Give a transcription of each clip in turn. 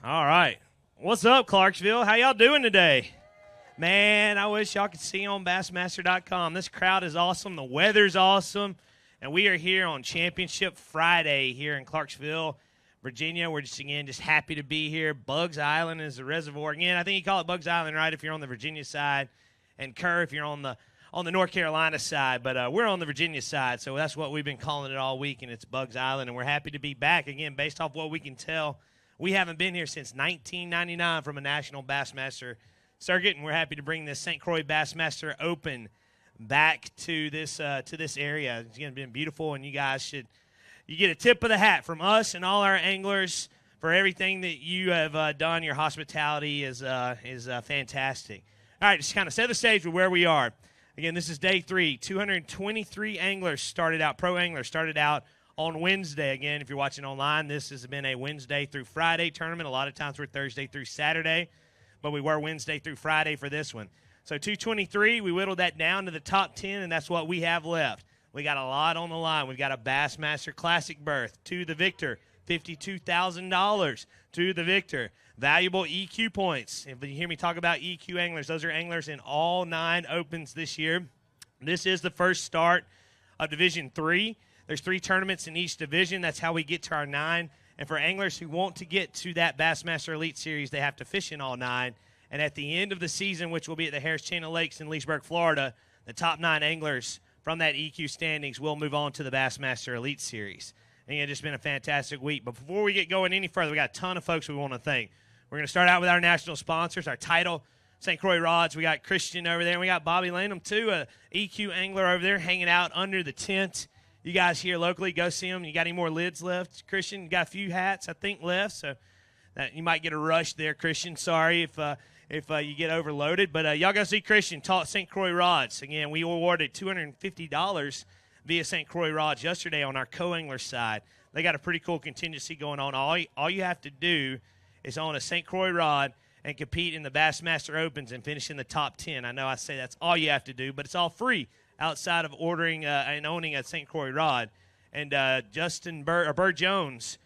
All right. What's up, Clarksville? How y'all doing today? Man, I wish y'all could see on Bassmaster.com. This crowd is awesome. The weather's awesome. And we are here on Championship Friday here in Clarksville, Virginia. We're just happy to be here. Bugs Island is the reservoir. Again, I think you call it Bugs Island, right, if you're on the Virginia side, and Kerr if you're on the North Carolina side. But we're on the Virginia side, so that's what we've been calling it all week, and it's Bugs Island. And we're happy to be back. Again, based off what we can tell, we haven't been here since 1999 from a national Bassmaster circuit, and we're happy to bring this St. Croix Bassmaster Open back to this area. It's going to be beautiful, and you get a tip of the hat from us and all our anglers for everything that you have done. Your hospitality is fantastic. All right, just kind of set the stage with where we are. Again, this is day 3. 223 anglers started out, pro anglers started out on Wednesday. Again, if you're watching online, this has been a Wednesday through Friday tournament. A lot of times we're Thursday through Saturday, but we were Wednesday through Friday for this one. So 223, we whittled that down to the top 10, and that's what we have left. We got a lot on the line. We've got a Bassmaster Classic berth to the victor, $52,000 to the victor. Valuable EQ points. If you hear me talk about EQ anglers, those are anglers in all 9 opens this year. This is the first start of Division 3. There's 3 tournaments in each division. That's how we get to our 9. And for anglers who want to get to that Bassmaster Elite Series, they have to fish in all 9. And at the end of the season, which will be at the Harris Chain of Lakes in Leesburg, Florida, the top 9 anglers from that EQ standings will move on to the Bassmaster Elite Series. And it's just been a fantastic week. But before we get going any further, we got a ton of folks we want to thank. We're going to start out with our national sponsors, our title, St. Croix Rods. We got Christian over there, and we got Bobby Lanham, too, a EQ angler over there hanging out under the tent. You guys here locally, go see them. You got any more lids left, Christian? You got a few hats, I think, left, so that you might get a rush there, Christian. Sorry if you get overloaded. But y'all go see Christian taught St. Croix Rods. Again, we awarded $250 via St. Croix Rods yesterday on our co-angler side. They got a pretty cool contingency going on. All you have to do is own a St. Croix rod and compete in the Bassmaster Opens and finish in the top 10. I know I say that's all you have to do, but it's all free outside of ordering and owning a St. Croix rod. And Bird Jones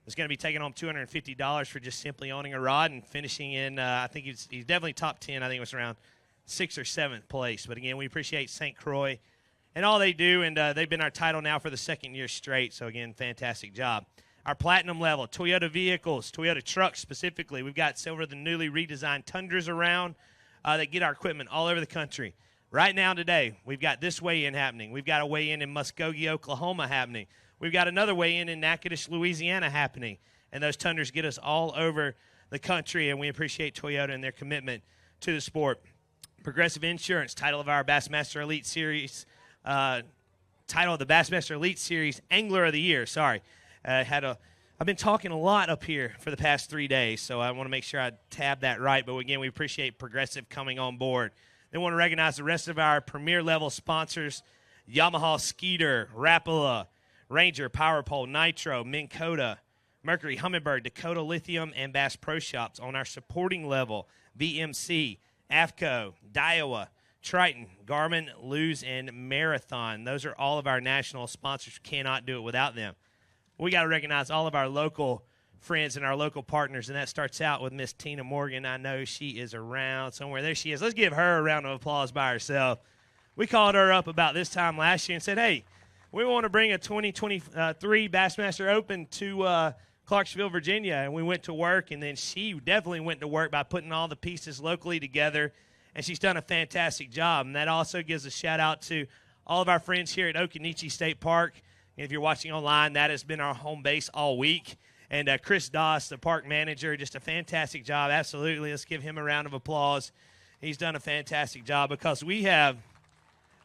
is going to be taking home $250 for just simply owning a rod and finishing in, I think he's definitely top 10. I think it was around 6th or 7th place. But, again, we appreciate St. Croix and all they do, and they've been our title now for the 2nd year straight. So, again, fantastic job. Our platinum level, Toyota vehicles, Toyota trucks specifically. We've got several of the newly redesigned Tundras around that get our equipment all over the country. Right now today, we've got this weigh-in happening. We've got a weigh-in in Muskogee, Oklahoma happening. We've got another weigh-in in Natchitoches, Louisiana happening. And those Tundras get us all over the country, and we appreciate Toyota and their commitment to the sport. Progressive Insurance, title of our Bassmaster Elite Series, title of the Bassmaster Elite Series, Angler of the Year, sorry. I've been talking a lot up here for the past 3 days, so I want to make sure I tab that right. But, again, we appreciate Progressive coming on board. They want to recognize the rest of our premier-level sponsors, Yamaha Skeeter, Rapala, Ranger, Power Pole, Nitro, Minn Kota, Mercury, Humminbird, Dakota Lithium, and Bass Pro Shops. On our supporting level, VMC, AFCO, Daiwa, Triton, Garmin, Luz, and Marathon. Those are all of our national sponsors. Cannot do it without them. We got to recognize all of our local friends and our local partners, and that starts out with Miss Tina Morgan. I know she is around somewhere. There she is. Let's give her a round of applause by herself. We called her up about this time last year and said, hey, we want to bring a 2023 Bassmaster Open to Clarksville, Virginia, and we went to work, and then she definitely went to work by putting all the pieces locally together, and she's done a fantastic job. And that also gives a shout-out to all of our friends here at Occoneechee State Park. And if you're watching online, that has been our home base all week. And Chris Doss, the park manager, just a fantastic job. Absolutely. Let's give him a round of applause. He's done a fantastic job because we have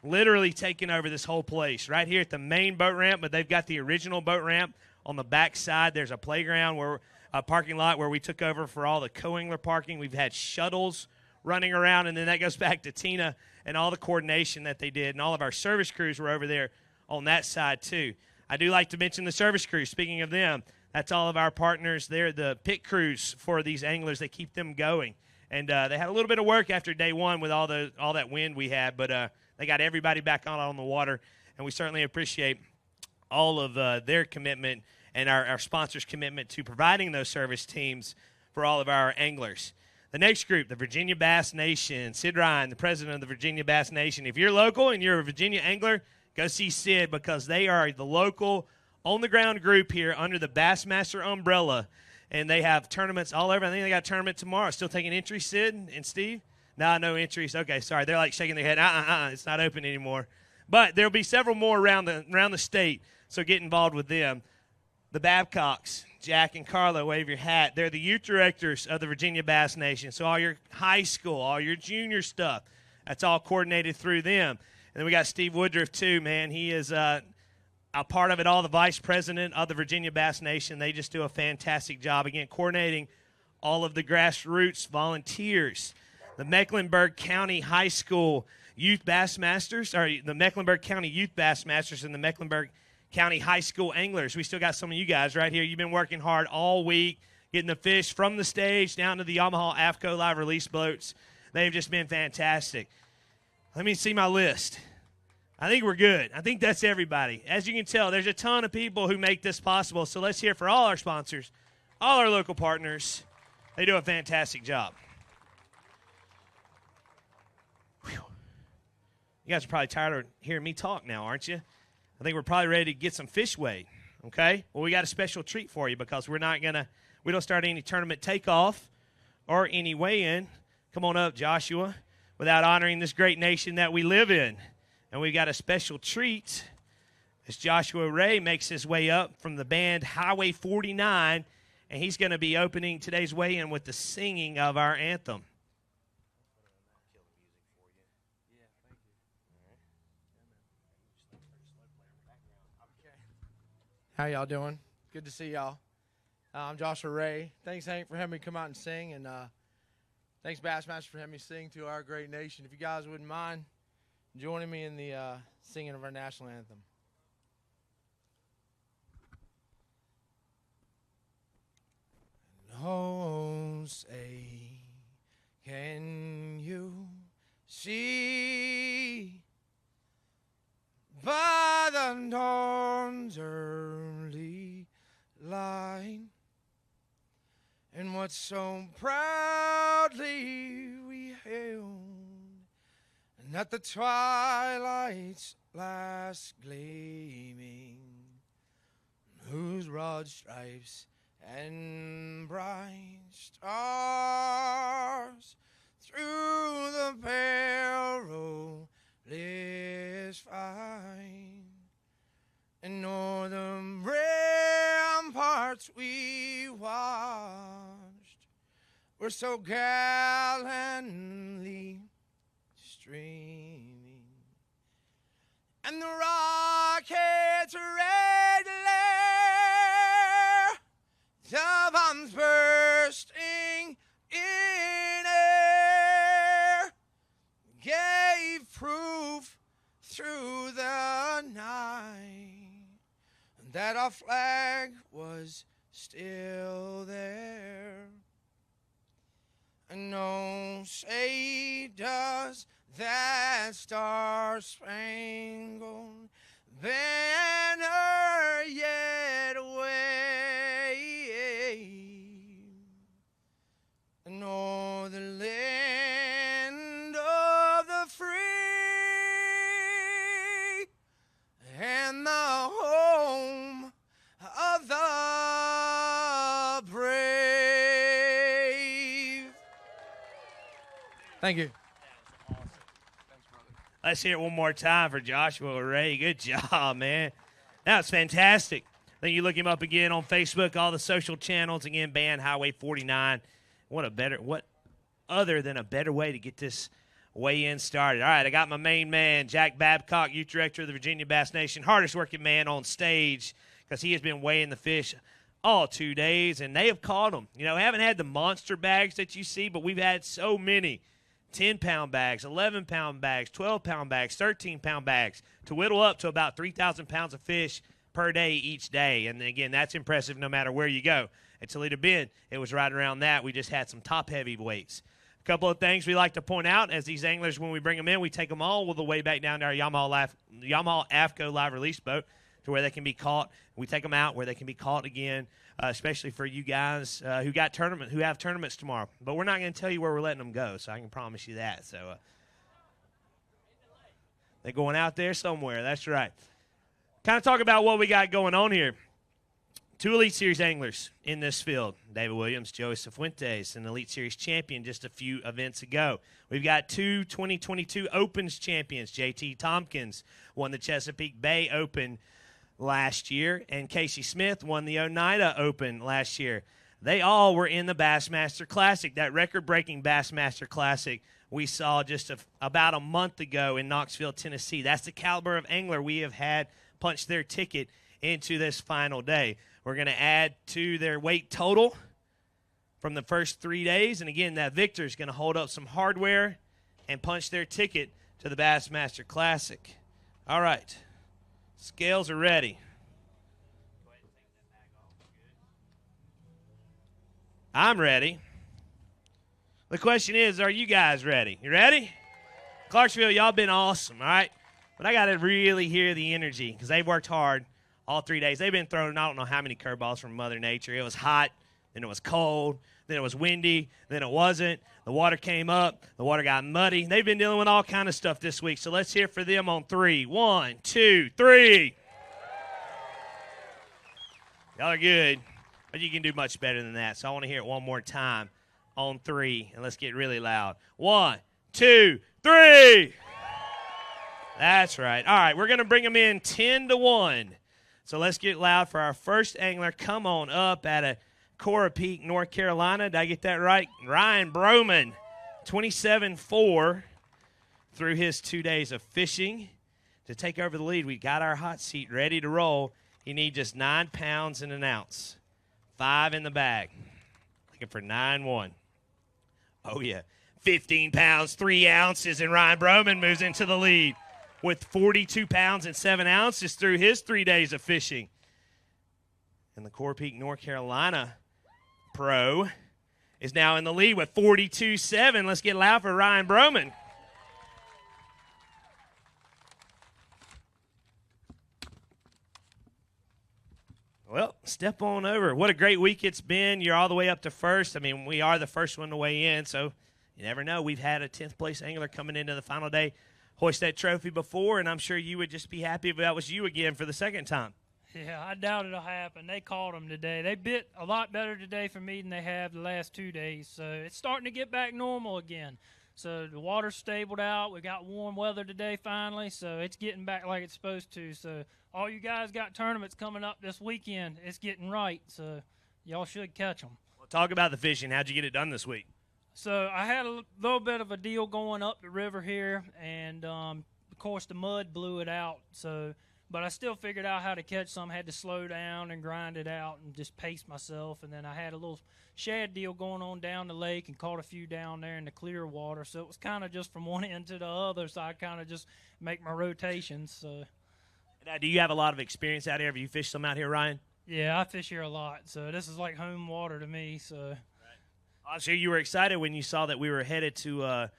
literally taken over this whole place right here at the main boat ramp, but they've got the original boat ramp on the back side. There's a playground, a parking lot where we took over for all the co-angler parking. We've had shuttles running around, and then that goes back to Tina and all the coordination that they did. And all of our service crews were over there on that side too. I do like to mention the service crews. Speaking of them, that's all of our partners. They're the pit crews for these anglers. They keep them going. And they had a little bit of work after day one with all that wind we had, but they got everybody back on the water, and we certainly appreciate all of their commitment and our sponsors' commitment to providing those service teams for all of our anglers. The next group, the Virginia Bass Nation. Sid Ryan, the president of the Virginia Bass Nation. If you're local and you're a Virginia angler, go see Sid because they are the local on-the-ground group here under the Bassmaster umbrella, and they have tournaments all over. I think they got a tournament tomorrow. Still taking entries, Sid and Steve? No entries. Okay, sorry. They're like shaking their head. It's not open anymore. But there will be several more around the state, so get involved with them. The Babcocks, Jack and Carla, wave your hat. They're the youth directors of the Virginia Bass Nation. So all your high school, all your junior stuff, that's all coordinated through them. And then we got Steve Woodruff, too, man. He is a part of it all, the vice president of the Virginia Bass Nation. They just do a fantastic job, again, coordinating all of the grassroots volunteers. The Mecklenburg County High School Youth Bassmasters, or the Mecklenburg County Youth Bassmasters and the Mecklenburg County High School Anglers. We still got some of you guys right here. You've been working hard all week, getting the fish from the stage down to the Yamaha AFCO live release boats. They've just been fantastic. Let me see my list. I think we're good. I think that's everybody. As you can tell, there's a ton of people who make this possible. So let's hear for all our sponsors, all our local partners. They do a fantastic job. Whew. You guys are probably tired of hearing me talk now, aren't you? I think we're probably ready to get some fish weighed, okay? Well, we got a special treat for you because we don't start any tournament takeoff or any weigh-in. Come on up, Joshua, without honoring this great nation that we live in. And we've got a special treat as Joshua Ray makes his way up from the band Highway 49, and he's going to be opening today's weigh-in with the singing of our anthem. How y'all doing? Good to see y'all. I'm Joshua Ray. Thanks, Hank, for having me come out and sing, and thanks, Bassmaster, for having me sing to our great nation. If you guys wouldn't mind joining me in the singing of our national anthem. Oh, say, can you see by the dawn's early light, and what so proudly we hailed, and at the twilight's last gleaming, whose broad stripes and bright stars through the perilous fight, and o'er the ramparts we watched were so gallantly streaming, and the rocket's red glare, the bombs bursting in air, gave proof through the night that our flag was still there. And oh, say does that star-spangled banner yet wave, and o'er the land of the free and the home of the brave. Thank you. Let's hear it one more time for Joshua Ray. Good job, man. That was fantastic. I think you look him up again on Facebook, all the social channels. Again, band Highway 49. What other than a better way to get this weigh-in started? All right, I got my main man, Jack Babcock, youth director of the Virginia Bass Nation, hardest working man on stage because he has been weighing the fish all 2 days, and they have caught them. You know, we haven't had the monster bags that you see, but we've had so many. 10-pound bags, 11-pound bags, 12-pound bags, 13-pound bags to whittle up to about 3,000 pounds of fish per day each day. And, again, that's impressive no matter where you go. At Toledo Bend, it was right around that. We just had some top-heavy weights. A couple of things we like to point out as these anglers, when we bring them in, we take them all the way back down to our Yamaha AFCO live release boat to where they can be caught. We take them out where they can be caught again especially for you guys who have tournaments tomorrow. But we're not going to tell you where we're letting them go, so I can promise you that. So they're going out there somewhere. That's right. Kind of talk about what we got going on here. 2 Elite Series anglers in this field. David Williams, Joey Cifuentes, an Elite Series champion just a few events ago. We've got 2 2022 Opens champions. JT Tompkins won the Chesapeake Bay Open last year, and Casey Smith won the Oneida Open last year. They all were in the Bassmaster Classic, that record-breaking Bassmaster Classic we saw just about a month ago in Knoxville, Tennessee. That's the caliber of angler we have had punch their ticket into this final day. We're going to add to their weight total from the first 3 days. And again, that victor is going to hold up some hardware and punch their ticket to the Bassmaster Classic. All right. Scales are ready. I'm ready. The question is, are you guys ready? You ready? Clarksville, y'all been awesome, all right? But I got to really hear the energy because they've worked hard all 3 days. They've been throwing, I don't know how many curveballs from Mother Nature. It was hot, then it was cold, then it was windy, then it wasn't. The water came up. The water got muddy. They've been dealing with all kind of stuff this week. So let's hear for them on 3. 1, 2, 3. Y'all are good, but you can do much better than that. So I want to hear it one more time on 3, and let's get really loud. 1, 2, 3. That's right. All right, we're going to bring them in 10-1. So let's get loud for our first angler. Come on up out of Cora Peak, North Carolina. Did I get that right? Ryan Broman, 27-4 through his 2 days of fishing to take over the lead. We got our hot seat ready to roll. You need just 9 pounds and an ounce. 5 in the bag. Looking for 9-1. Oh, yeah. 15 pounds, 3 ounces, and Ryan Broman moves into the lead with 42 pounds and 7 ounces through his 3 days of fishing. And the Cora Peak, North Carolina pro is now in the lead with 42.7. Let's get loud for Ryan Broman. Well, step on over. What a great week it's been. You're all the way up to first. I mean, we are the first one to weigh in, so you never know. We've had a 10th place angler coming into the final day hoist that trophy before, and I'm sure you would just be happy if that was you again for the second time. Yeah, I doubt it'll happen. They caught them today. They bit a lot better today for me than they have the last 2 days, so it's starting to get back normal again. So the water's stabled out. We got warm weather today finally, so it's getting back like it's supposed to. So all you guys got tournaments coming up this weekend. It's getting right, so y'all should catch them. Well, talk about the fishing. How'd you get it done this week? So I had a little bit of a deal going up the river here, and of course the mud blew it out. But I still figured out how to catch some. Had to slow down and grind it out and just pace myself. And then I had a little shad deal going on down the lake and caught a few down there in the clear water. So it was kind of just from one end to the other. So I kind of just make my rotations. So. Now, do you have a lot of experience out here? Have you fished some out here, Ryan? Yeah, I fish here a lot. So this is like home water to me. So. I'm sure you were excited when you saw that we were headed to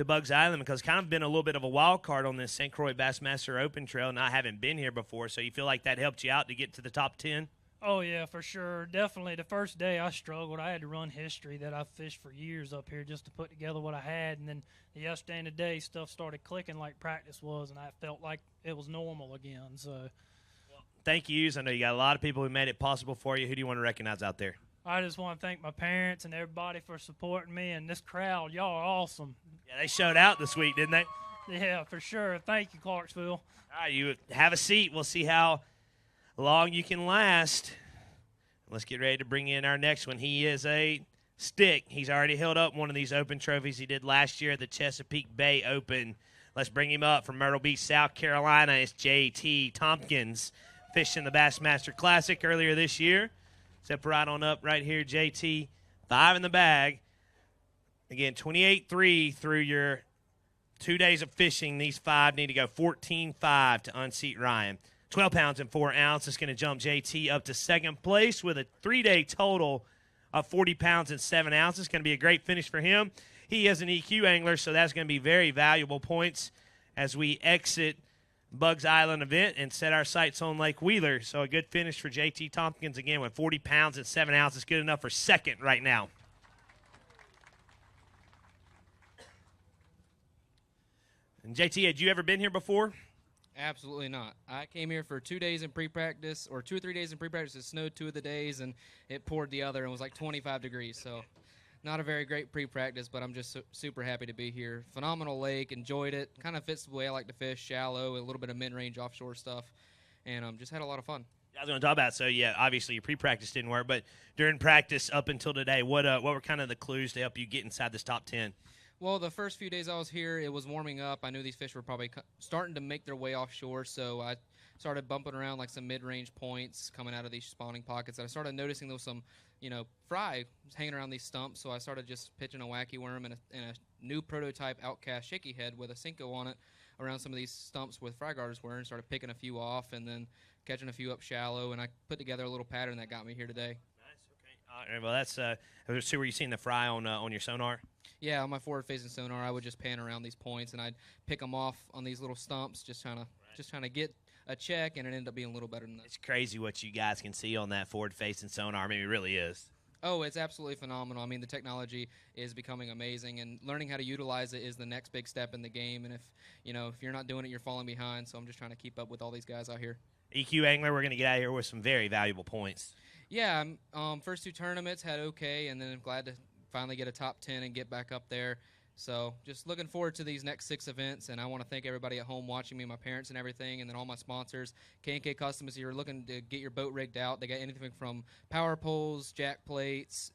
Bugs Island because kind of been a little bit of a wild card on this St. Croix Bassmaster Open Trail, and I haven't been here before, so you feel like that helped you out to get to the top 10? Oh, yeah, for sure. Definitely. The first day I struggled. I had to run history that I've fished for years up here just to put together what I had, and then yesterday and today stuff started clicking like practice was, and I felt like it was normal again. So, well, thank yous. I know you got a lot of people who made it possible for you. Who do you want to recognize out there? I just want to thank my parents and everybody for supporting me, and this crowd. Y'all are awesome. Yeah, they showed out this week, didn't they? Yeah, for sure. Thank you, Clarksville. All right, you have a seat. We'll see how long you can last. Let's get ready to bring in our next one. He is a stick. He's already held up one of these open trophies he did last year at the Chesapeake Bay Open. Let's bring him up from Myrtle Beach, South Carolina. It's J.T. Tompkins, fishing the Bassmaster Classic earlier this year. Step right on up right here, JT. 5 in the bag. Again, 28-3 through your 2 days of fishing. These 5 need to go 14-5 to unseat Ryan. 12 pounds and 4 ounces. It's going to jump JT up to second place with a 3-day total of 40 pounds and 7 ounces. Going to be a great finish for him. He is an EQ angler, so that's going to be very valuable points as we exit Bugs Island event and set our sights on Lake Wheeler. So a good finish for JT Tompkins again with 40 pounds and 7 ounces. Good enough for second right now. And JT, had you ever been here before? Absolutely not. I came here for 2 days in pre-practice, or 2 or 3 days in pre-practice. It snowed 2 of the days, and it poured the other, and was like 25 degrees. So not a very great pre-practice, but I'm just super happy to be here. Phenomenal lake. Enjoyed it. Kind of fits the way I like to fish, shallow, a little bit of mid-range offshore stuff, and just had a lot of fun. I was going to talk about, so yeah, obviously your pre-practice didn't work, but during practice up until today, what were kind of the clues to help you get inside this top 10? Well, the first few days I was here, it was warming up. I knew these fish were probably starting to make their way offshore, so I started bumping around like some mid-range points coming out of these spawning pockets. I started noticing there was some, fry hanging around these stumps, so I started just pitching a wacky worm and a new prototype outcast shaky head with a Cinco on it around some of these stumps with fry garters were, and started picking a few off and then catching a few up shallow, and I put together a little pattern that got me here today. Nice, okay. All right, well, that's so were you seeing the fry on your sonar? Yeah, on my forward-facing sonar, I would just pan around these points, and I'd pick them off on these little stumps, just trying to get a check, and it ended up being a little better than that. It's crazy what you guys can see on that forward-facing sonar. I mean, it really is. Oh, it's absolutely phenomenal. I mean, the technology is becoming amazing, and learning how to utilize it is the next big step in the game. And if you're not doing it, you're falling behind. So I'm just trying to keep up with all these guys out here. EQ Angler, we're going to get out of here with some very valuable points. Yeah, first 2 tournaments had okay, and then I'm glad to finally get a top 10 and get back up there. So just looking forward to these next 6 events, and I want to thank everybody at home watching me, my parents and everything, and then all my sponsors. K&K Customs, if you're looking to get your boat rigged out, they got anything from power poles, jack plates,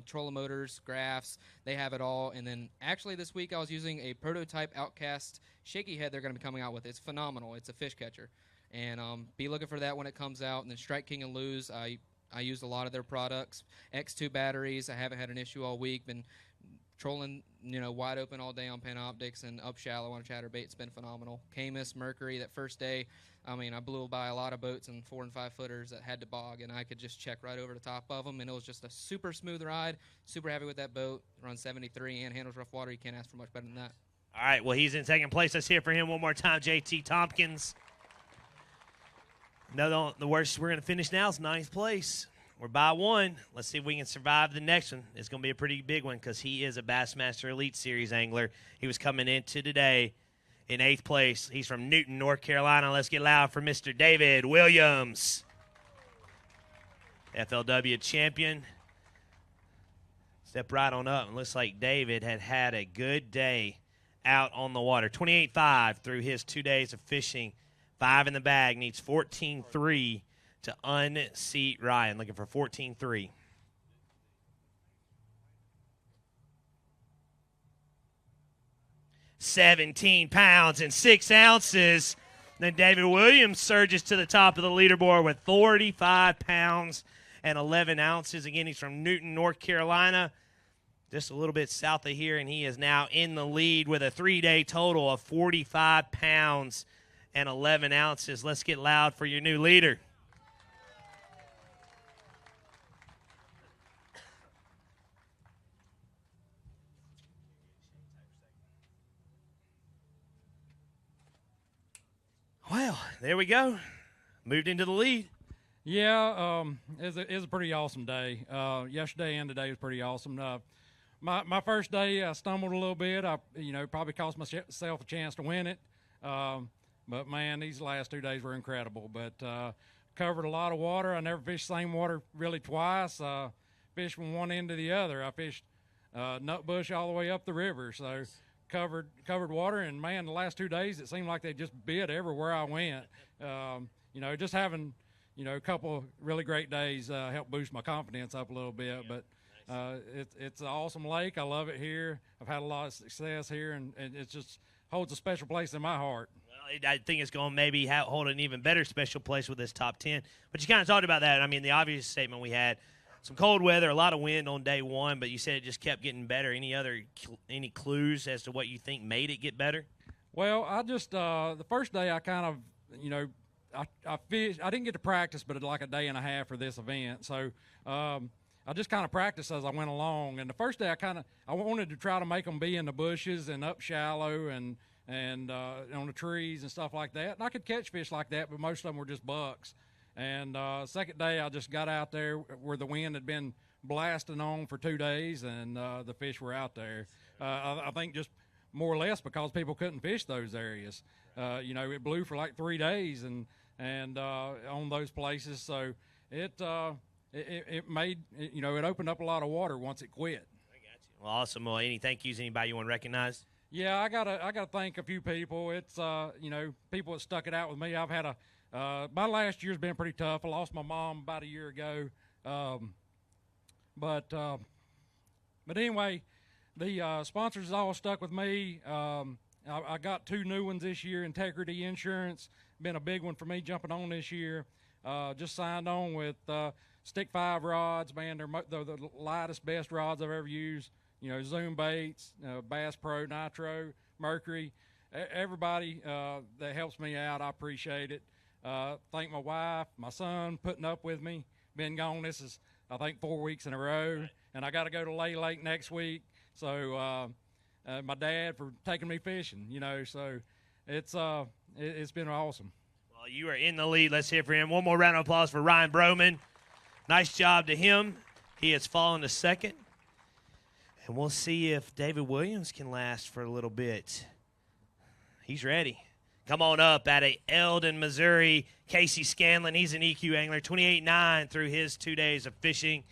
trolling motors, graphs, they have it all. And then actually this week I was using a prototype outcast shaky head they're going to be coming out with. It's phenomenal. It's a fish catcher. And be looking for that when it comes out. And then Strike King and Lose, I used a lot of their products. X2 batteries, I haven't had an issue all week. Been trolling, wide open all day on Panoptics and up shallow on chatterbait. It's been phenomenal. Camus, Mercury, that first day, I blew by a lot of boats and 4 and 5 footers that had to bog, and I could just check right over the top of them, and it was just a super smooth ride. Super happy with that boat. Runs 73 and handles rough water. You can't ask for much better than that. All right, well, he's in second place. Let's hear for him one more time, JT Tompkins. No, the worst we're going to finish now is 9th place. We're by 1. Let's see if we can survive the next one. It's going to be a pretty big one because he is a Bassmaster Elite Series angler. He was coming into today in 8th place. He's from Newton, North Carolina. Let's get loud for Mr. David Williams. FLW champion. Step right on up. It looks like David had a good day out on the water. 28.5 through his 2 days of fishing. 5 in the bag. Needs 14.3 to unseat Ryan. Looking for 14.3. £17 and 6 ounces. Then David Williams surges to the top of the leaderboard with 45 pounds and 11 ounces. Again, he's from Newton, North Carolina, just a little bit south of here, and he is now in the lead with a 3-day total of 45 pounds and 11 ounces. Let's get loud for your new leader. Well, there we go. Moved into the lead. Yeah, it was a pretty awesome day. Yesterday and today was pretty awesome. My first day, I stumbled a little bit. I probably cost myself a chance to win it. But man, these last 2 days were incredible. But covered a lot of water. I never fished the same water really twice. Fished from one end to the other. I fished Nutbush all the way up the river. So covered water, and man, the last 2 days it seemed like they just bit everywhere I went. Just having a couple really great days helped boost my confidence up a little bit. But it's an awesome lake. I love it here. I've had a lot of success here, and it just holds a special place in my heart. Well, I think it's going to maybe hold an even better special place with this top 10. But you kind of talked about that. I mean, the obvious statement we had, some cold weather, a lot of wind on day 1, but you said it just kept getting better. Any clues as to what you think made it get better? Well, I just the first day I kind of, I fished. I didn't get to practice, but like a day and a half for this event. So I just kind of practiced as I went along. And the first day I wanted to try to make them be in the bushes and up shallow and and on the trees and stuff like that. And I could catch fish like that, but most of them were just bucks. And second day, I just got out there where the wind had been blasting on for 2 days, and the fish were out there. I think just more or less because people couldn't fish those areas. It blew for like 3 days and on those places, so it made it opened up a lot of water once it quit. I got you. Well, awesome. Well, any thank yous? Anybody you want to recognize? Yeah, I gotta thank a few people. It's people that stuck it out with me. I've had my last year's been pretty tough. I lost my mom about a year ago, but anyway, the sponsors all stuck with me. I got 2 new ones this year. Integrity Insurance, been a big one for me jumping on this year. Just signed on with Stick 5 rods, man. They're the lightest, best rods I've ever used. Zoom baits, Bass Pro, Nitro, Mercury. Everybody that helps me out, I appreciate it. Thank my wife, my son, putting up with me. Been gone, this is, I think, 4 weeks in a row. And I got to go to Lay Lake next week. So my dad for taking me fishing, so it's been awesome. Well, you are in the lead. Let's hear for him. One more round of applause for Ryan Broman. Nice job to him. He has fallen to second. And we'll see if David Williams can last for a little bit. He's ready. Come on up out of Eldon, Missouri, Casey Scanlon. He's an EQ angler, 28.9 through his 2 days of fishing.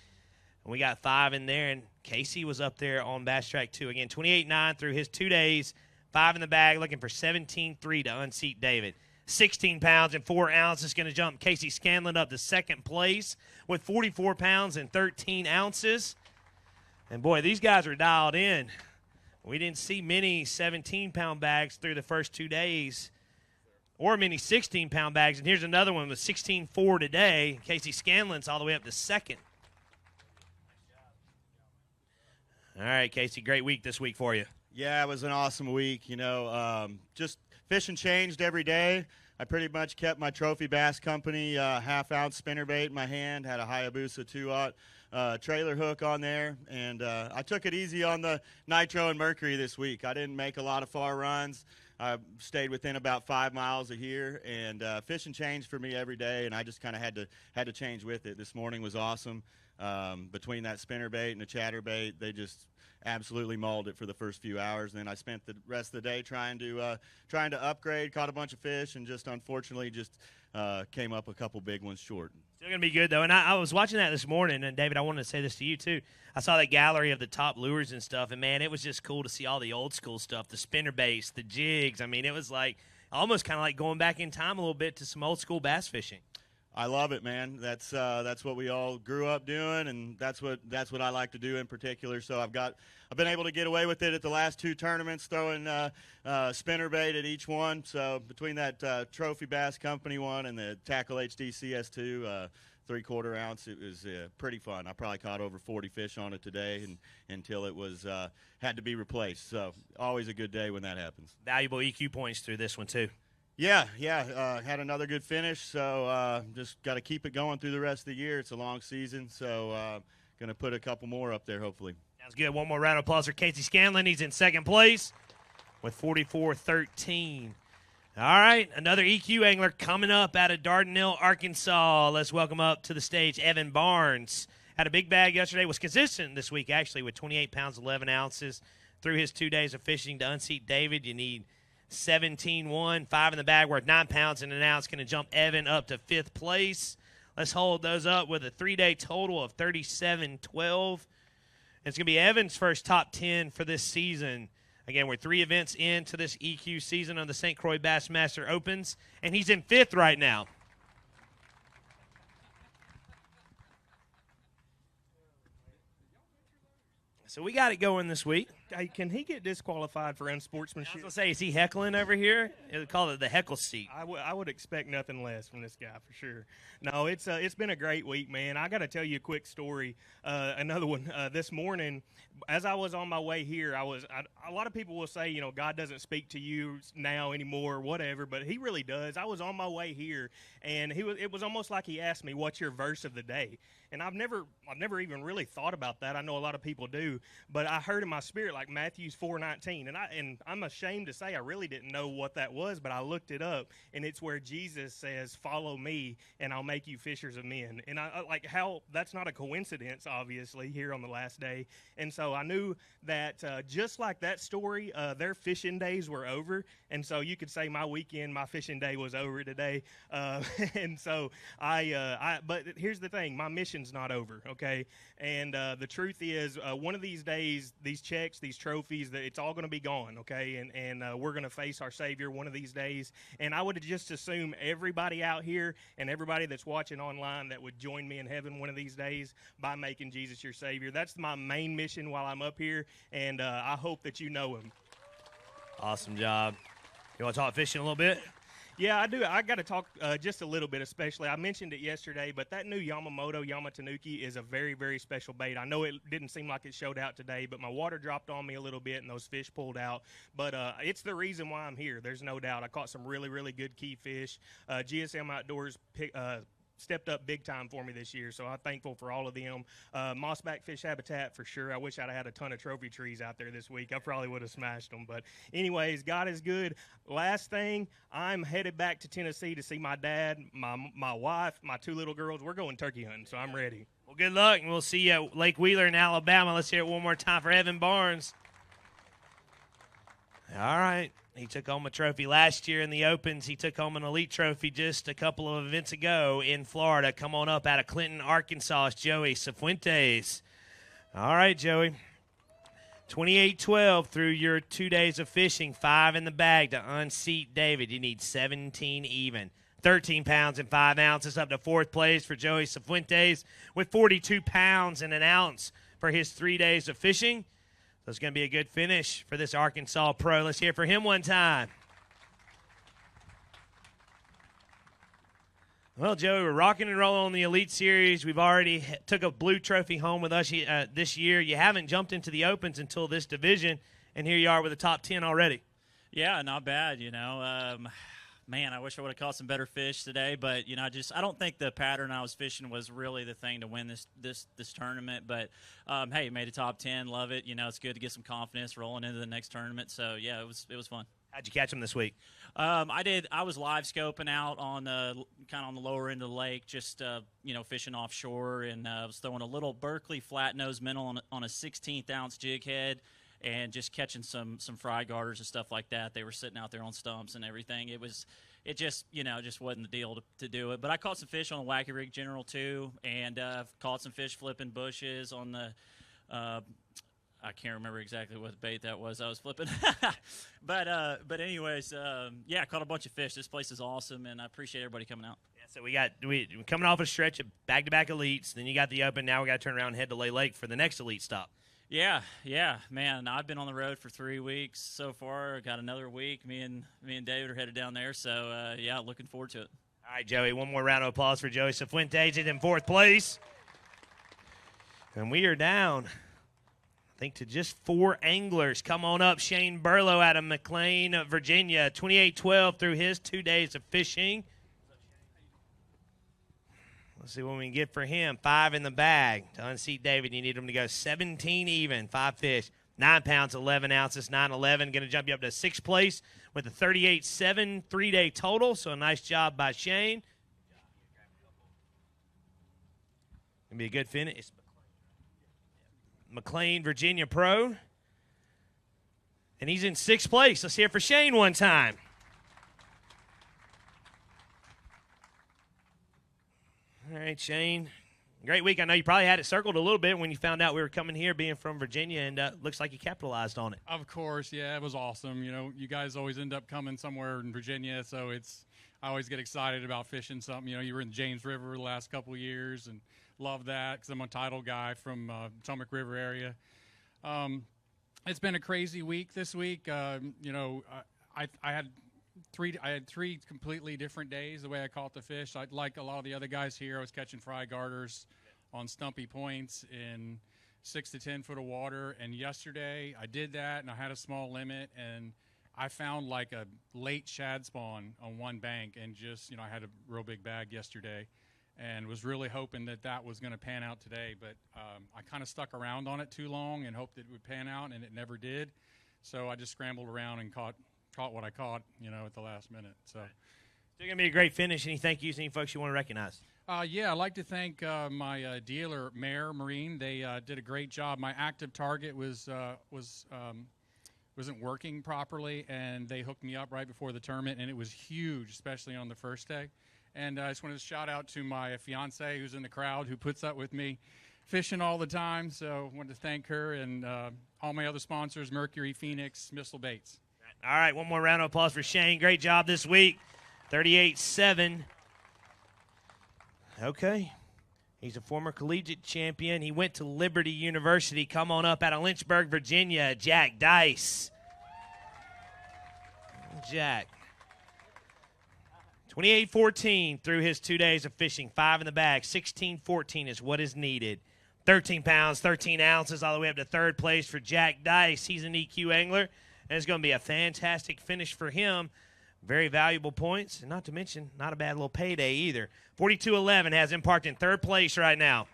And we got 5 in there, and Casey was up there on Bass Track 2. Again, 28.9 through his 2 days, 5 in the bag, looking for 17.3 to unseat David. 16 pounds and 4 ounces going to jump Casey Scanlon up to second place with 44 pounds and 13 ounces. And, boy, these guys are dialed in. We didn't see many 17-pound bags through the first 2 days or many 16-pound bags. And here's another one with 16.4 today. Casey Scanlon's all the way up to second. All right, Casey, great week this week for you. Yeah, it was an awesome week. Just fishing changed every day. I pretty much kept my Trophy Bass Company half-ounce spinnerbait in my hand, had a Hayabusa 2-aught trailer hook on there, and I took it easy on the Nitro and Mercury this week. I didn't make a lot of far runs. I stayed within about 5 miles a here, and fishing changed for me every day, and I just kind of had to change with it. This morning was awesome. Between that spinnerbait and the chatterbait, they just absolutely mauled it for the first few hours. And then I spent the rest of the day trying to upgrade, caught a bunch of fish, and just unfortunately came up a couple big ones short. Still going to be good, though. And I was watching that this morning, and, David, I wanted to say this to you, too. I saw that gallery of the top lures and stuff, and, man, it was just cool to see all the old-school stuff, the spinnerbaits, the jigs. I mean, it was like almost kind of like going back in time a little bit to some old-school bass fishing. I love it, man. That's what we all grew up doing, and that's what I like to do in particular. So I've been able to get away with it at the last 2 tournaments, throwing spinnerbait at each one. So between that Trophy Bass Company one and the Tackle HD CS2 3/4 ounce, it was pretty fun. I probably caught over 40 fish on it today, and until it was had to be replaced. So always a good day when that happens. Valuable EQ points through this one, too. Yeah, had another good finish, so just got to keep it going through the rest of the year. It's a long season, so going to put a couple more up there, hopefully. Sounds good. One more round of applause for Casey Scanlon. He's in second place with 44.13. All right, another EQ angler coming up out of Dardanelle, Arkansas. Let's welcome up to the stage Evan Barnes. Had a big bag yesterday. Was consistent this week, actually, with 28 pounds, 11 ounces. Through his 2 days of fishing to unseat David, you need 17-1, 5 in the bag, worth 9 pounds and an ounce. Going to jump Evan up to 5th place. Let's hold those up with a 3-day total of 37.12. It's going to be Evan's first top 10 for this season. Again, we're 3 events into this EQ season on the St. Croix Bassmaster Opens, and he's in 5th right now. So we got it going this week. Hey, can he get disqualified for I unsportsmanship? was going to say, is he heckling over here? They call it the heckle seat. I would expect nothing less from this guy for sure. No, it's been a great week, man. I got to tell you a quick story. Another one this morning, as I was on my way here, a lot of people will say, God doesn't speak to you now anymore, or whatever, but He really does. I was on my way here, and it was almost like He asked me, "What's your verse of the day?" And I've never even really thought about that. I know a lot of people do, but I heard in my spirit, like, like Matthew's 4:19, and I'm ashamed to say I really didn't know what that was, but I looked it up, and it's where Jesus says, "Follow me, and I'll make you fishers of men." And I like how that's not a coincidence, obviously, here on the last day. And so I knew that just like that story, their fishing days were over, and so you could say my fishing day was over today. And so but here's the thing, my mission's not over, okay? And the truth is, one of these days, these checks, these trophies, it's all going to be gone, okay? And we're going to face our Savior one of these days. And I would just assume everybody out here and everybody that's watching online that would join me in heaven one of these days by making Jesus your Savior. That's my main mission while I'm up here, and I hope that you know Him. Awesome job. You want to talk fishing a little bit? Yeah, I do. I got to talk just a little bit, especially. I mentioned it yesterday, but that new Yamatanuki is a very, very special bait. I know it didn't seem like it showed out today, but my water dropped on me a little bit and those fish pulled out. But it's the reason why I'm here. There's no doubt. I caught some really, really good key fish. GSM Outdoors stepped up big time for me this year, so I'm thankful for all of them. Mossback Fish Habitat for sure. I wish I'd had a ton of trophy trees out there this week. I probably would have smashed them. But anyways, God is good. Last thing, I'm headed back to Tennessee to see my dad, my wife, my 2 little girls. We're going turkey hunting, so I'm ready. Well, good luck, and we'll see you at Lake Wheeler in Alabama. Let's hear it one more time for Evan Barnes. All right. He took home a trophy last year in the Opens. He took home an elite trophy just a couple of events ago in Florida. Come on up out of Clinton, Arkansas. It's Joey Cifuentes. All right, Joey. 28-12 through your 2 days of fishing. 5 in the bag to unseat David. You need 17 even. 13 pounds and 5 ounces up to 4th place for Joey Cifuentes with 42 pounds and an ounce for his 3 days of fishing. So it's going to be a good finish for this Arkansas pro. Let's hear it for him one time. Well, Joey, we're rocking and rolling on the Elite Series. We've already took a blue trophy home with us this year. You haven't jumped into the Opens until this division, and here you are with a top 10 already. Yeah, not bad, Man, I wish I would have caught some better fish today, but I don't think the pattern I was fishing was really the thing to win this tournament. But hey, made a top 10, love it. It's good to get some confidence rolling into the next tournament. So yeah, it was fun. How'd you catch them this week? I was live scoping out on kind of on the lower end of the lake, just fishing offshore, and I was throwing a little Berkeley flat nose minnow on a 16th ounce jig head. And just catching some fry garters and stuff like that. They were sitting out there on stumps and everything. It just wasn't the deal to do it. But I caught some fish on the Wacky Rig General too, and caught some fish flipping bushes on the. I can't remember exactly what bait that was I was flipping, but anyways, I caught a bunch of fish. This place is awesome, and I appreciate everybody coming out. Yeah, so we coming off a stretch of back-to-back elites. Then you got the Open. Now we got to turn around and head to Lay Lake for the next elite stop. Yeah, man. I've been on the road for 3 weeks so far. Got another week. Me and David are headed down there. So looking forward to it. All right, Joey. One more round of applause for Joey Cifuentes in 4th place. And we are down, I think, to just 4 anglers. Come on up, Shane Burlow out of McLean, Virginia. 28-12 through his 2 days of fishing. Let's see what we can get for him. 5 in the bag. To unseat David, you need him to go 17 even. 5 fish. 9 pounds, 11 ounces, 9-11. Going to jump you up to 6th place with a 38-7 3-day total. So a nice job by Shane. Going to be a good finish. It's McLean, Virginia Pro. And he's in 6th place. Let's hear it for Shane one time. All right, Shane. Great week. I know you probably had it circled a little bit when you found out we were coming here, being from Virginia, and looks like you capitalized on it. Of course, yeah, it was awesome. You guys always end up coming somewhere in Virginia, so I always get excited about fishing something. You were in the James River the last couple of years, and love that because I'm a tidal guy from Potomac River area. It's been a crazy week this week. I had 3 completely different days the way I caught the fish. Like a lot of the other guys here, I was catching fry garters on stumpy points in 6 to 10 foot of water. And yesterday I did that, and I had a small limit, and I found like a late shad spawn on one bank, and just I had a real big bag yesterday. and was really hoping that that was going to pan out today. But I kind of stuck around on it too long and hoped it would pan out, and it never did. So I just scrambled around and caught what I caught, at the last minute. So. It's going to be a great finish. Any thank yous, any folks you want to recognize? Yeah, I'd like to thank my dealer, Mare Marine. They did a great job. My active target wasn't working properly, and they hooked me up right before the tournament, and it was huge, especially on the first day. And I just wanted to shout out to my fiance who's in the crowd, who puts up with me fishing all the time. So I wanted to thank her and all my other sponsors, Mercury, Phoenix, Missile Baits. All right, one more round of applause for Shane. Great job this week. 38-7. Okay. He's a former collegiate champion. He went to Liberty University. Come on up out of Lynchburg, Virginia, Jack Dice. Jack. 28-14 through his 2 days of fishing. 5 in the bag. 16-14 is what is needed. 13 pounds, 13 ounces, all the way up to third place for Jack Dice. He's an EQ angler, and it's going to be a fantastic finish for him. Very valuable points, and not to mention, not a bad little payday either. 42-11 has him parked in third place right now.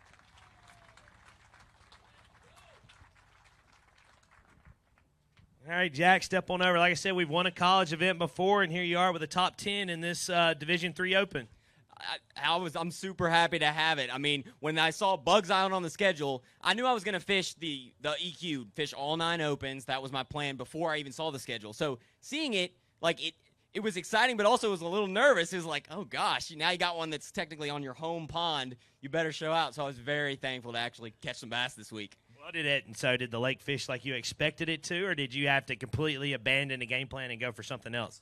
All right, Jack, step on over. Like I said, we've won a college event before, and here you are with a top 10 in this Division III Open. I'm super happy to have it. I mean, when I saw Bugs Island on the schedule, I knew I was going to fish the EQ, fish all 9 opens. That was my plan before I even saw the schedule. So seeing it, it was exciting, but also was a little nervous. It was like, oh gosh, now you got one that's technically on your home pond. You better show out. So I was very thankful to actually catch some bass this week. Well, did the lake fish like you expected it to, or did you have to completely abandon the game plan and go for something else?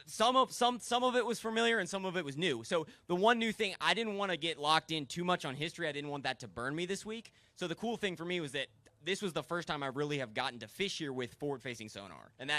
Some of it was familiar and some of it was new. So the one new thing, I didn't want to get locked in too much on history. I didn't want that to burn me this week. So the cool thing for me was that this was the first time I really have gotten to fish here with forward-facing sonar. And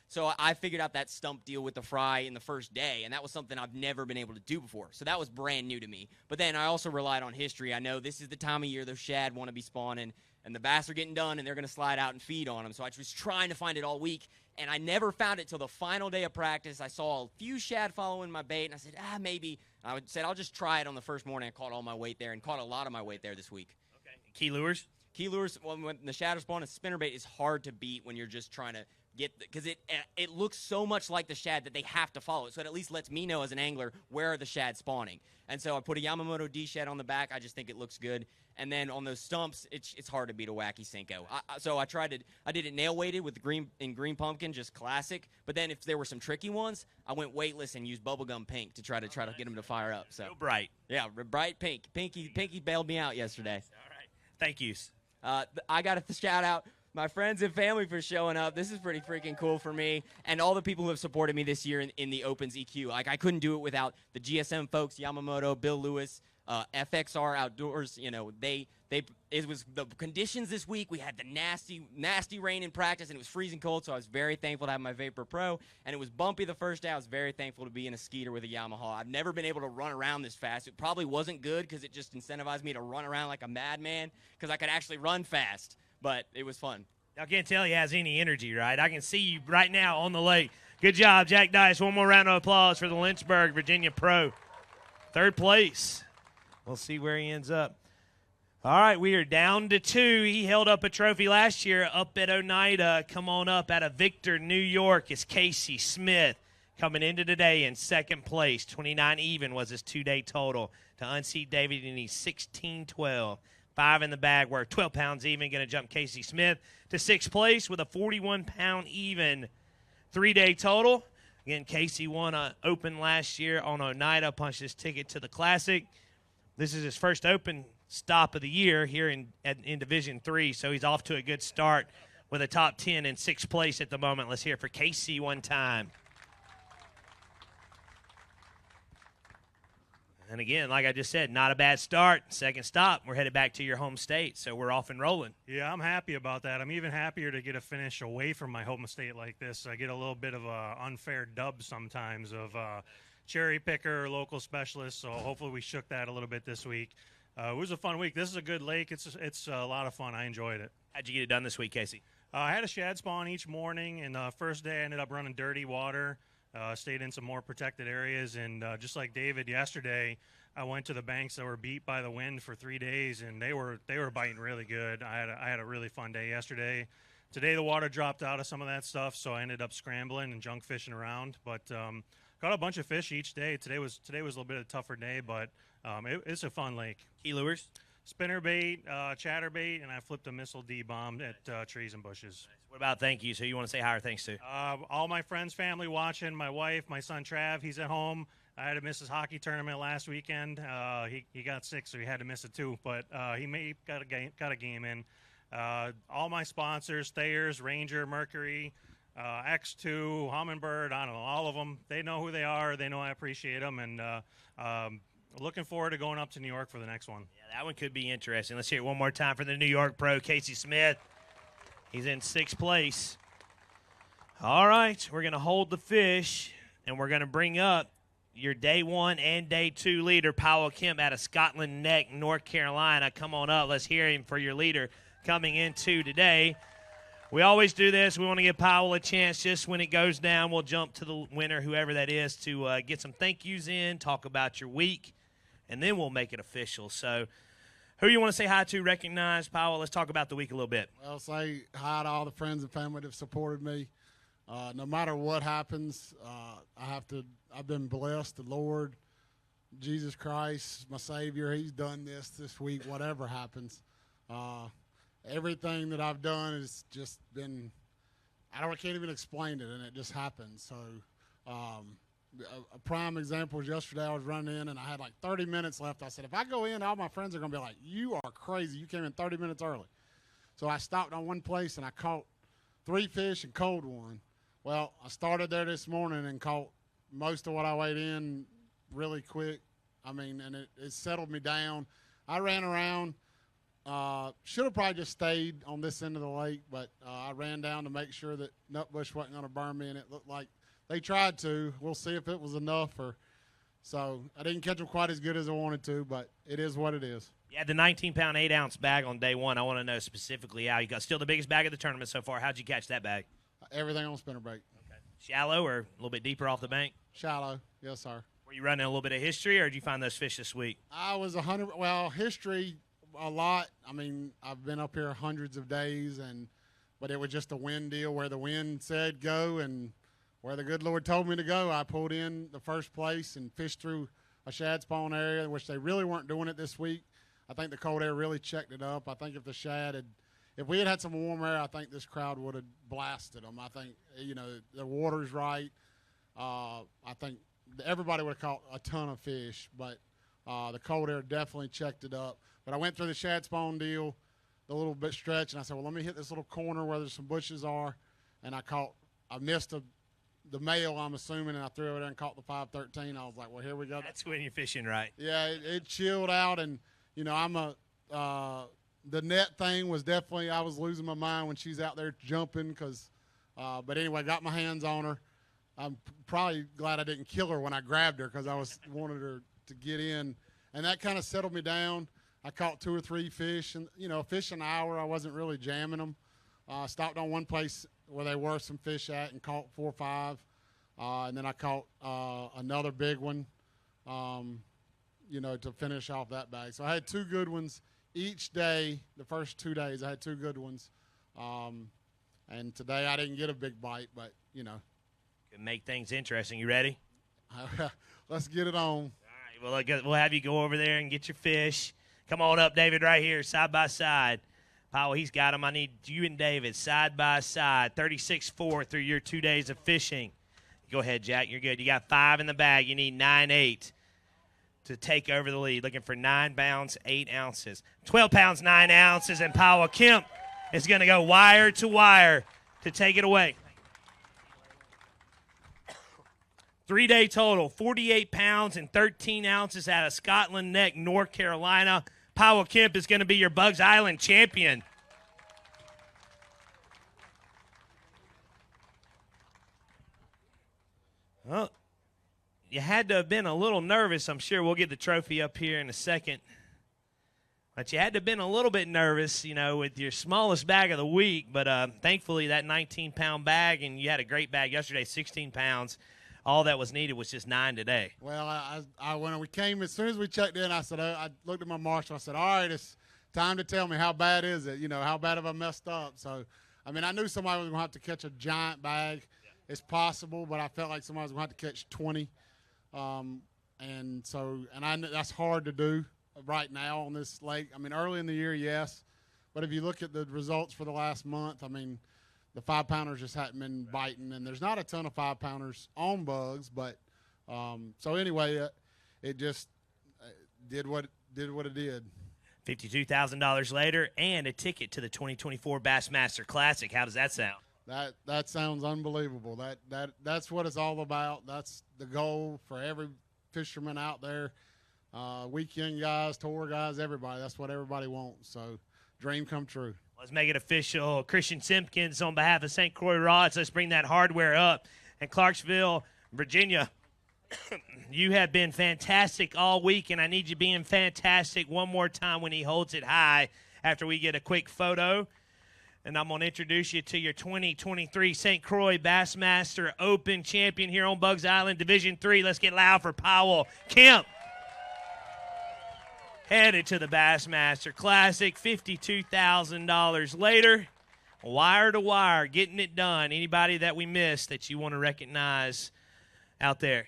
so I figured out that stump deal with the fry in the first day, and that was something I've never been able to do before. So that was brand new to me. But then I also relied on history. I know this is the time of year those shad want to be spawning, and the bass are getting done, and they're going to slide out and feed on them. So I was trying to find it all week, and I never found it till the final day of practice. I saw a few shad following my bait, and I said, maybe. I said, I'll just try it on the first morning. I caught all my weight there and caught a lot of my weight there this week. Okay. Key lures? Key lures, when the shadow spawn, a spinnerbait is hard to beat when you're just trying to get, because it looks so much like the shad that they have to follow it. So it at least lets me know as an angler where are the shad spawning. And so I put a Yamamoto D shad on the back. I just think it looks good. And then on those stumps, it's hard to beat a wacky Senko. So I did it nail weighted with green pumpkin, just classic. But then if there were some tricky ones, I went weightless and used bubblegum pink to try to get them to fire up. So real bright. Yeah, bright pink. Pinky bailed me out yesterday. All right. Thank yous. I got to shout out my friends and family for showing up. This is pretty freaking cool for me, and all the people who have supported me this year in the Opens EQ. I couldn't do it without the GSM folks, Yamamoto, Bill Lewis, FXR Outdoors. It was the conditions this week. We had the nasty rain in practice, and it was freezing cold, so I was very thankful to have my Vapor Pro. And it was bumpy the first day. I was very thankful to be in a Skeeter with a Yamaha. I've never been able to run around this fast. It probably wasn't good because it just incentivized me to run around like a madman because I could actually run fast. But it was fun. I can't tell he has any energy, right? I can see you right now on the lake. Good job, Jack Dice. One more round of applause for the Lynchburg, Virginia Pro. Third place. We'll see where he ends up. All right, we are down to 2. He held up a trophy last year up at Oneida. Come on up out of Victor, New York. It's Casey Smith coming into today in second place. 29 even was his 2-day total to unseat David, and he's 16-12. 5 in the bag. We're 12 pounds even. Going to jump Casey Smith to 6th place with a 41-pound even 3-day total. Again, Casey won an Open last year on Oneida, punched his ticket to the Classic. This is his first Open stop of the year here in Division III, so he's off to a good start with a top 10 in 6th place at the moment. Let's hear it for Casey one time. And again, like I just said, not a bad start. Second stop, we're headed back to your home state, so we're off and rolling. Yeah, I'm happy about that. I'm even happier to get a finish away from my home state like this. I get a little bit of a unfair dub sometimes of cherry picker or local specialist, so hopefully we shook that a little bit this week. It was a fun week. This is a good lake. It's a lot of fun. I enjoyed it. How'd you get it done this week, Casey? I had a shad spawn each morning, and first day I ended up running dirty water, stayed in some more protected areas, and just like David yesterday, I went to the banks that were beat by the wind for 3 days, and they were biting really good. I had a really fun day yesterday. Today the water dropped out of some of that stuff, so I ended up scrambling and junk fishing around. But got a bunch of fish each day. Today was a little bit of a tougher day, but it's a fun lake. Key lures? Spinnerbait, chatterbait, and I flipped a missile D-bomb at trees and bushes. What about thank you? So you want to say hi or thanks to? All my friends, family watching, my wife, my son Trav, he's at home. I had to miss his hockey tournament last weekend. He got sick, so he had to miss it too. But he got a game in. All my sponsors, Thayers, Ranger, Mercury, X2, Humminbird, I don't know, all of them. They know who they are. They know I appreciate them, and looking forward to going up to New York for the next one. Yeah, that one could be interesting. Let's hear it one more time for the New York pro, Casey Smith. He's in 6th place. All right, we're going to hold the fish, and we're going to bring up your day 1 and day 2 leader, Powell Kemp out of Scotland Neck, North Carolina. Come on up. Let's hear him for your leader coming into today. We always do this. We want to give Powell a chance. Just when it goes down, we'll jump to the winner, whoever that is, to get some thank yous in, talk about your week, and then we'll make it official. So who you want to say hi to, recognize, Powell? Let's talk about the week a little bit. Well, say hi to all the friends and family that have supported me. No matter what happens, I've been blessed. The Lord, Jesus Christ, my Savior, He's done this week, whatever happens. Everything that I've done has just been, I can't even explain it, and it just happens. So a prime example was yesterday. I was running in, and I had like 30 minutes left. I said, if I go in, all my friends are going to be like, you are crazy. You came in 30 minutes early. So I stopped on one place, and I caught 3 fish and cold one. Well, I started there this morning and caught most of what I weighed in really quick. I mean, and it settled me down. I ran around. Should have probably just stayed on this end of the lake, but I ran down to make sure that nutbush wasn't going to burn me, and it looked like they tried to. We'll see if it was enough. So I didn't catch them quite as good as I wanted to, but it is what it is. You had the 19-pound, 8-ounce bag on day 1. I want to know specifically how you got. Still the biggest bag of the tournament so far. How'd you catch that bag? Everything on spinnerbait. Okay. Shallow or a little bit deeper off the bank? Shallow, yes, sir. Were you running a little bit of history, or did you find those fish this week? I was history a lot. I mean, I've been up here hundreds of days, but it was just a wind deal where the wind said go, and where the good Lord told me to go, I pulled in the first place and fished through a shad spawn area, which they really weren't doing it this week. I think the cold air really checked it up. I think if we had some warm air, I think this crowd would have blasted them. I think, the water's right. I think everybody would have caught a ton of fish, but the cold air definitely checked it up. But I went through the shad spawn deal, the little bit stretch, and I said, well, let me hit this little corner where there's some bushes are, and I missed the male, I'm assuming, and I threw it in and caught the 513. I was like, well, here we go. That's when you're fishing right. Yeah, it chilled out, and, the net thing was definitely, I was losing my mind when she's out there jumping but anyway, got my hands on her. I'm probably glad I didn't kill her when I grabbed her because I wanted her to get in. And that kind of settled me down. I caught 2 or 3 fish, and, fish an hour. I wasn't really jamming them. Stopped on one place where there were some fish at and caught 4 or 5. And then I caught another big one, to finish off that bag. So I had 2 good ones each day. The first 2 days I had 2 good ones. And today I didn't get a big bite, but, Could make things interesting. You ready? Let's get it on. All right, well, we'll have you go over there and get your fish. Come on up, David, right here, side by side. Powell, he's got them. I need you and David side by side, 36-4 through your 2 days of fishing. Go ahead, Jack. You're good. You got 5 in the bag. You need 9-8 to take over the lead. Looking for 9 pounds, 8 ounces. 12 pounds, 9 ounces, and Powell Kemp is going to go wire to wire to take it away. 3-day total, 48 pounds and 13 ounces out of Scotland Neck, North Carolina. Powell Kemp is going to be your Bugs Island champion. Well, you had to have been a little nervous. I'm sure we'll get the trophy up here in a second. But you had to have been a little bit nervous, with your smallest bag of the week. But thankfully, that 19-pound bag, and you had a great bag yesterday, 16 pounds. all that was needed was just 9 today. Well, I when we came, as soon as we checked in, I said, I looked at my marshal. I said, all right, it's time to tell me how bad is it? How bad have I messed up? So, I mean, I knew somebody was going to have to catch a giant bag. Yeah. It's possible, but I felt like somebody was going to have to catch 20. That's hard to do right now on this lake. I mean, early in the year, yes. But if you look at the results for the last month, I mean, the 5-pounders just hadn't been biting, and there's not a ton of 5-pounders on bugs. But so anyway, it just did what it did. $52,000 later, and a ticket to the 2024 Bassmaster Classic. How does that sound? That sounds unbelievable. That's what it's all about. That's the goal for every fisherman out there. Weekend guys, tour guys, everybody. That's what everybody wants. So, dream come true. Let's make it official. Christian Simpkins on behalf of St. Croix Rods. Let's bring that hardware up. And Clarksville, Virginia, you have been fantastic all week, and I need you being fantastic one more time when he holds it high after we get a quick photo. And I'm going to introduce you to your 2023 St. Croix Bassmaster Open champion here on Bugs Island, Division III. Let's get loud for Powell Kemp. Headed to the Bassmaster Classic, $52,000 later. Wire to wire, getting it done. Anybody that we missed that you want to recognize out there?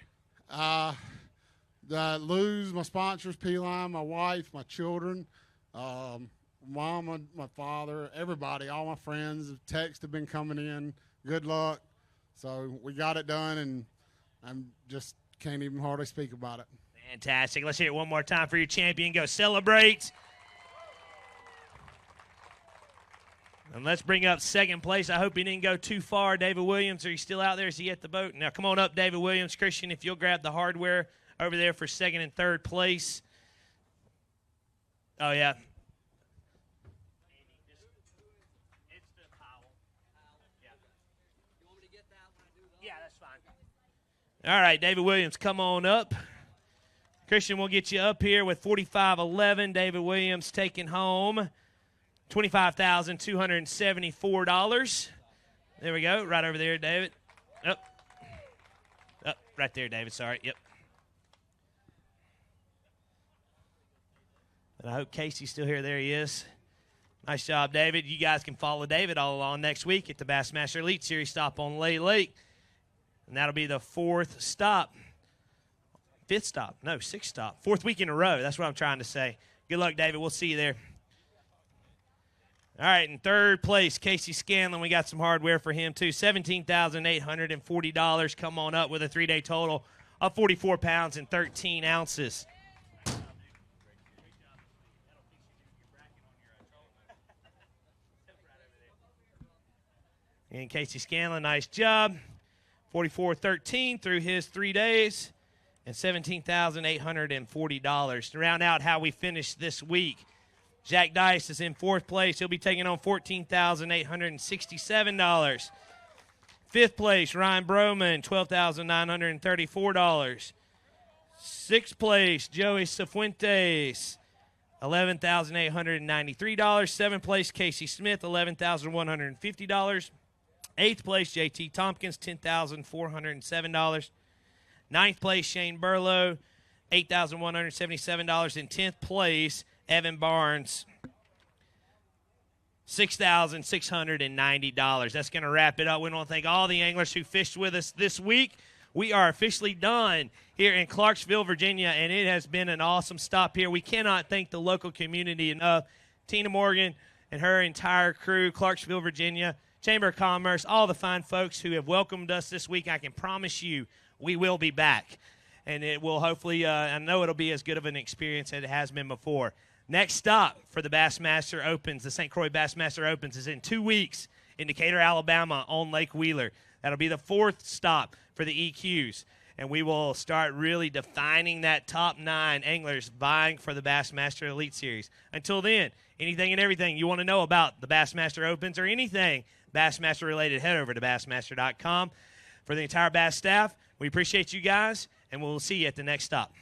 Lose my sponsors, P-Line, my wife, my children, mama, my father, everybody, all my friends. Texts have been coming in. Good luck. So we got it done, and I just can't even hardly speak about it. Fantastic. Let's hear it one more time for your champion. Go celebrate. And let's bring up second place. I hope he didn't go too far. David Williams, are you still out there? Is he at the boat? Now, come on up, David Williams. Christian, if you'll grab the hardware over there for second and third place. Oh, yeah. Yeah, that's fine. All right, David Williams, come on up. Christian, we'll get you up here with 45.11. David Williams taking home $25,274. There we go. Right over there, David. Up. Right there, David. Sorry. Yep. And I hope Casey's still here. There he is. Nice job, David. You guys can follow David all along next week at the Bassmaster Elite Series stop on Lay Lake. And that'll be the fourth stop. Fifth stop. No, sixth stop. Fourth week in a row. That's what I'm trying to say. Good luck, David. We'll see you there. All right, in third place, Casey Scanlon. We got some hardware for him, too. $17,840. Come on up with a three-day total of 44 pounds and 13 ounces. And Casey Scanlon, nice job. 44.13 through his 3 days. And $17,840. To round out how we finished this week, Jack Dice is in fourth place. He'll be taking on $14,867. Fifth place, Ryan Broman, $12,934. Sixth place, Joey Cifuentes, $11,893. Seventh place, Casey Smith, $11,150. Eighth place, J.T. Tompkins, $10,407. Ninth place, Shane Burlow, $8,177. And 10th place, Evan Barnes, $6,690. That's going to wrap it up. We want to thank all the anglers who fished with us this week. We are officially done here in Clarksville, Virginia, and it has been an awesome stop here. We cannot thank the local community enough. Tina Morgan and her entire crew, Clarksville, Virginia, Chamber of Commerce, all the fine folks who have welcomed us this week. I can promise you we will be back, and it will hopefully, I know it'll be as good of an experience as it has been before. Next stop for the Bassmaster Opens, the St. Croix Bassmaster Opens, is in 2 weeks in Decatur, Alabama on Lake Wheeler. That'll be the fourth stop for the EQs, and we will start really defining that top 9 anglers vying for the Bassmaster Elite Series. Until then, anything and everything you want to know about the Bassmaster Opens or anything Bassmaster related, head over to bassmaster.com. For the entire Bass staff, we appreciate you guys, and we'll see you at the next stop.